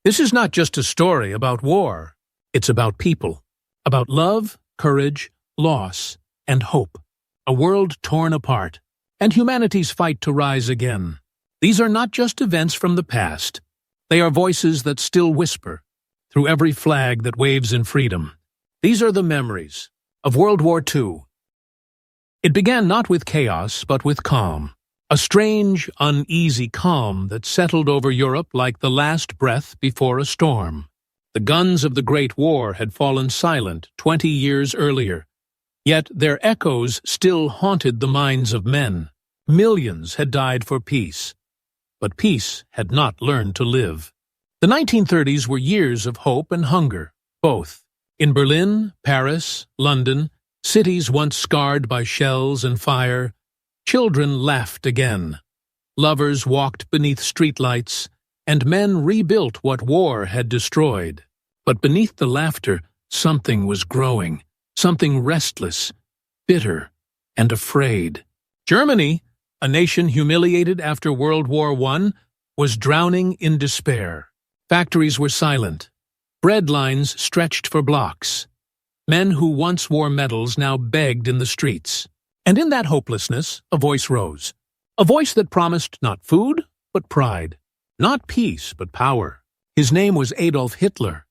This is not just a story about war. It's about people, about love, courage, loss, and hope. A world torn apart, and humanity's fight to rise again. These are not just events from the past. They are voices that still whisper through every flag that waves in freedom. These are the memories of World War II. It began not with chaos, but with calm. A strange, uneasy calm that settled over Europe like the last breath before a storm. The guns of the Great War had fallen silent 20 years earlier, yet their echoes still haunted the minds of men. Millions had died for peace, but peace had not learned to live. The 1930s were years of hope and hunger, both. In Berlin, Paris, London, cities once scarred by shells and fire, children laughed again. Lovers walked beneath streetlights, and men rebuilt what war had destroyed. But beneath the laughter, something was growing, something restless, bitter, and afraid. Germany, a nation humiliated after World War I, was drowning in despair. Factories were silent. Bread lines stretched for blocks. Men who once wore medals now begged in the streets. And in that hopelessness, a voice rose. A voice that promised not food, but pride. Not peace, but power. His name was Adolf Hitler.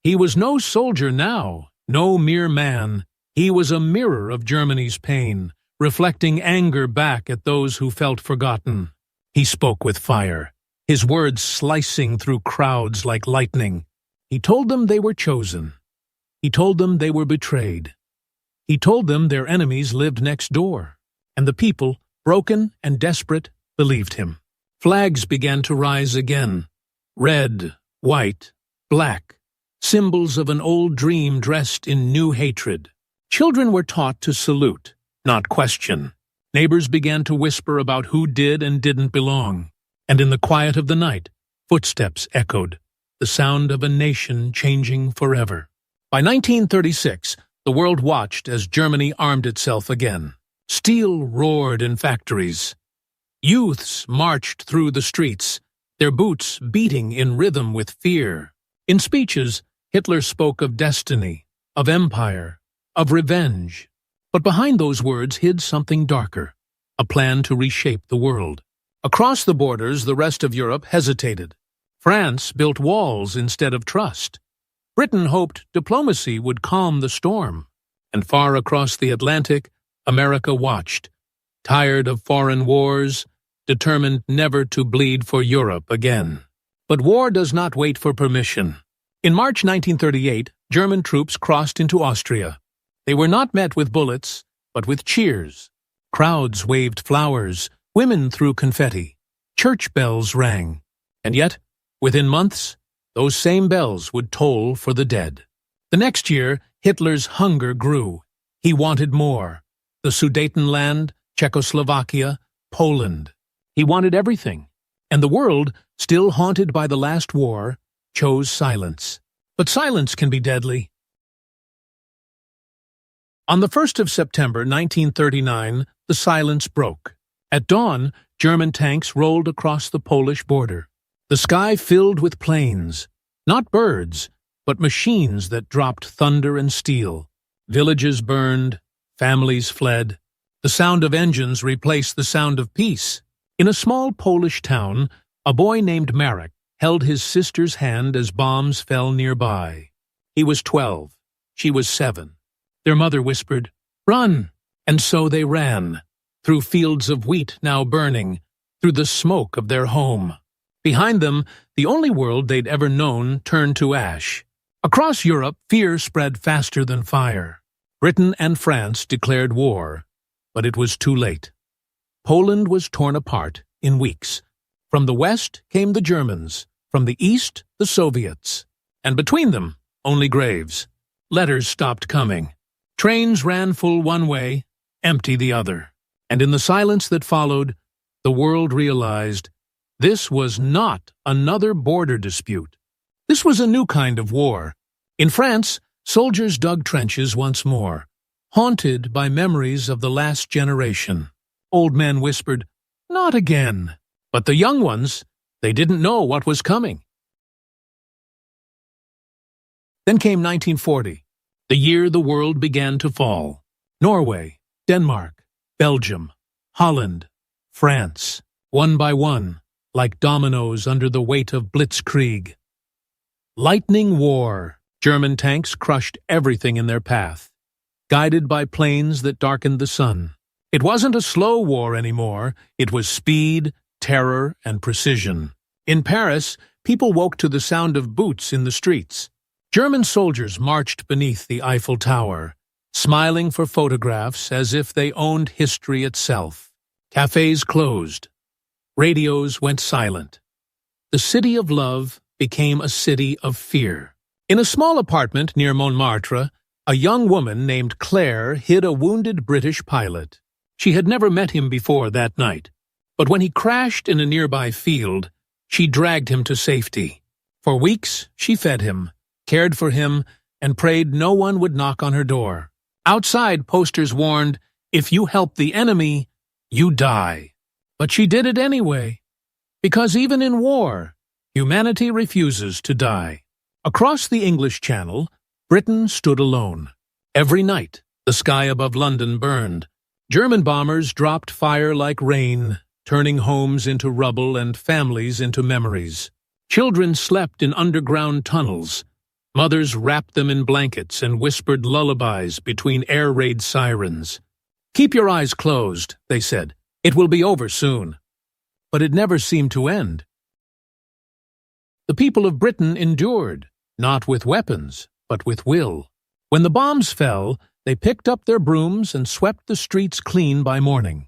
He was no soldier now, no mere man. He was a mirror of Germany's pain, reflecting anger back at those who felt forgotten. He spoke with fire, his words slicing through crowds like lightning. He told them they were chosen. He told them they were betrayed. He told them their enemies lived next door, and the people, broken and desperate, believed him. Flags began to rise again. Red, white, black, symbols of an old dream dressed in new hatred. Children were taught to salute, not question. Neighbors began to whisper about who did and didn't belong. And in the quiet of the night, footsteps echoed, the sound of a nation changing forever. By 1936, the world watched as Germany armed itself again. Steel roared in factories. Youths marched through the streets, their boots beating in rhythm with fear. In speeches, Hitler spoke of destiny, of empire, of revenge. But behind those words hid something darker, a plan to reshape the world. Across the borders, the rest of Europe hesitated. France built walls instead of trust. Britain hoped diplomacy would calm the storm. And far across the Atlantic, America watched, tired of foreign wars, determined never to bleed for Europe again. But war does not wait for permission. In March 1938, German troops crossed into Austria. They were not met with bullets, but with cheers. Crowds waved flowers, women threw confetti, church bells rang. And yet, within months, those same bells would toll for the dead. The next year, Hitler's hunger grew. He wanted more. The Sudetenland, Czechoslovakia, Poland. He wanted everything. And the world, still haunted by the last war, chose silence. But silence can be deadly. On the 1st of September 1939, the silence broke. At dawn, German tanks rolled across the Polish border. The sky filled with planes, not birds, but machines that dropped thunder and steel. Villages burned, families fled. The sound of engines replaced the sound of peace. In a small Polish town, a boy named Marek held his sister's hand as bombs fell nearby. He was 12. She was 7. Their mother whispered, "Run!" And so they ran, through fields of wheat now burning, through the smoke of their home. Behind them, the only world they'd ever known turned to ash. Across Europe, fear spread faster than fire. Britain and France declared war, but it was too late. Poland was torn apart in weeks. From the west came the Germans, from the east the Soviets, and between them only graves. Letters stopped coming. Trains ran full one way, empty the other. And in the silence that followed, the world realized this was not another border dispute. This was a new kind of war. In France, soldiers dug trenches once more, haunted by memories of the last generation. Old men whispered, "Not again." But the young ones, they didn't know what was coming. Then came 1940, the year the world began to fall. Norway, Denmark, Belgium, Holland, France, one by one, like dominoes under the weight of blitzkrieg. Lightning war. German tanks crushed everything in their path, guided by planes that darkened the sun. It wasn't a slow war anymore. It was speed, terror, and precision. In Paris, people woke to the sound of boots in the streets. German soldiers marched beneath the Eiffel Tower, smiling for photographs as if they owned history itself. Cafes closed. Radios went silent. The city of love became a city of fear. In a small apartment near Montmartre, a young woman named Claire hid a wounded British pilot. She had never met him before that night, but when he crashed in a nearby field, she dragged him to safety. For weeks, she fed him, cared for him, and prayed no one would knock on her door. Outside, posters warned, "If you help the enemy, you die." But she did it anyway, because even in war, humanity refuses to die. Across the English Channel, Britain stood alone. Every night, the sky above London burned. German bombers dropped fire like rain, turning homes into rubble and families into memories. Children slept in underground tunnels. Mothers wrapped them in blankets and whispered lullabies between air raid sirens. "Keep your eyes closed," they said. "It will be over soon." But it never seemed to end. The people of Britain endured, not with weapons, but with will. When the bombs fell, they picked up their brooms and swept the streets clean by morning.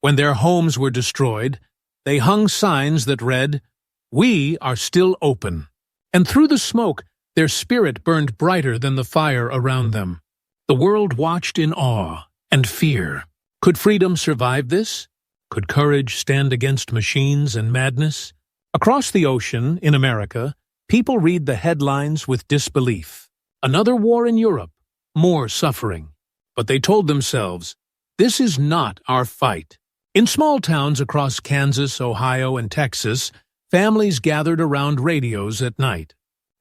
When their homes were destroyed, they hung signs that read, "We are still open." And through the smoke, their spirit burned brighter than the fire around them. The world watched in awe and fear. Could freedom survive this? Could courage stand against machines and madness? Across the ocean, in America, people read the headlines with disbelief. Another war in Europe, more suffering. But they told themselves, this is not our fight. In small towns across Kansas, Ohio, and Texas, families gathered around radios at night.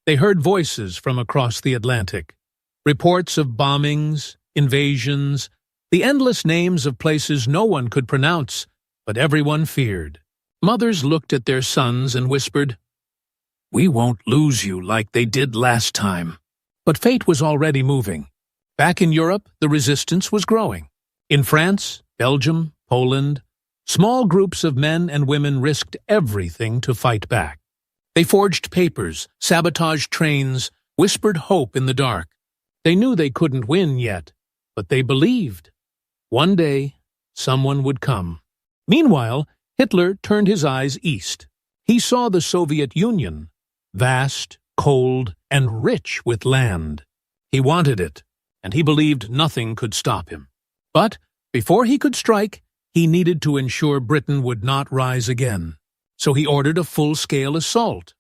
They heard voices from across the Atlantic, reports of bombings, invasions, the endless names of places no one could pronounce, but everyone feared. Mothers looked at their sons and whispered, "We won't lose you like they did last time." But fate was already moving. Back in Europe, the resistance was growing. In France, Belgium, Poland, small groups of men and women risked everything to fight back. They forged papers, sabotaged trains, whispered hope in the dark. They knew they couldn't win yet, but they believed. One day, someone would come. Meanwhile, Hitler turned his eyes east. He saw the Soviet Union, vast, cold, and rich with land. He wanted it, and he believed nothing could stop him. But before he could strike, he needed to ensure Britain would not rise again. So he ordered a full-scale assault.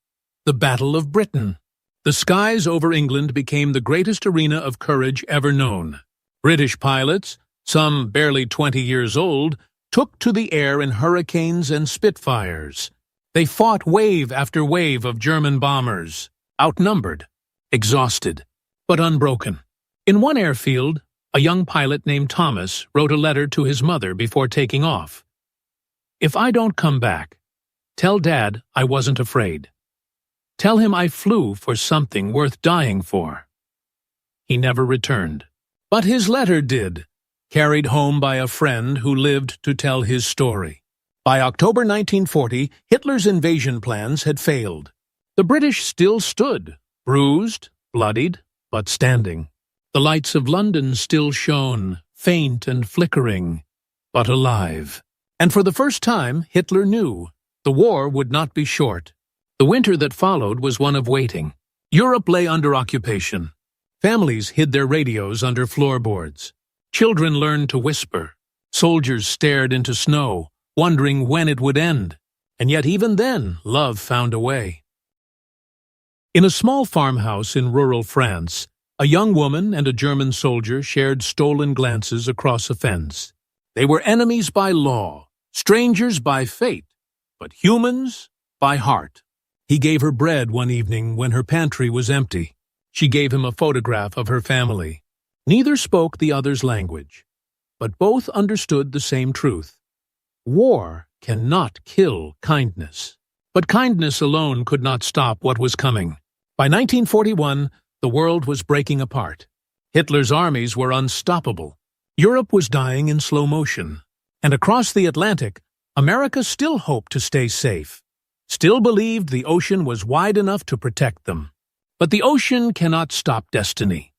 The Battle of Britain. The skies over England became the greatest arena of courage ever known. British pilots, some barely 20 years old, took to the air in hurricanes and Spitfires. They fought wave after wave of German bombers, outnumbered, exhausted, but unbroken. In one airfield, a young pilot named Thomas wrote a letter to his mother before taking off. "If I don't come back, tell Dad I wasn't afraid. Tell him I flew for something worth dying for." He never returned. But his letter did, carried home by a friend who lived to tell his story. By October 1940, Hitler's invasion plans had failed. The British still stood, bruised, bloodied, but standing. The lights of London still shone, faint and flickering, but alive. And for the first time, Hitler knew the war would not be short. The winter that followed was one of waiting. Europe lay under occupation. Families hid their radios under floorboards. Children learned to whisper. Soldiers stared into snow, wondering when it would end. And yet even then, love found a way. In a small farmhouse in rural France, a young woman and a German soldier shared stolen glances across a fence. They were enemies by law, strangers by fate, but humans by heart. He gave her bread one evening when her pantry was empty. She gave him a photograph of her family. Neither spoke the other's language, but both understood the same truth. War cannot kill kindness. But kindness alone could not stop what was coming. By 1941, the world was breaking apart. Hitler's armies were unstoppable. Europe was dying in slow motion. And across the Atlantic, America still hoped to stay safe, still believed the ocean was wide enough to protect them. But the ocean cannot stop destiny.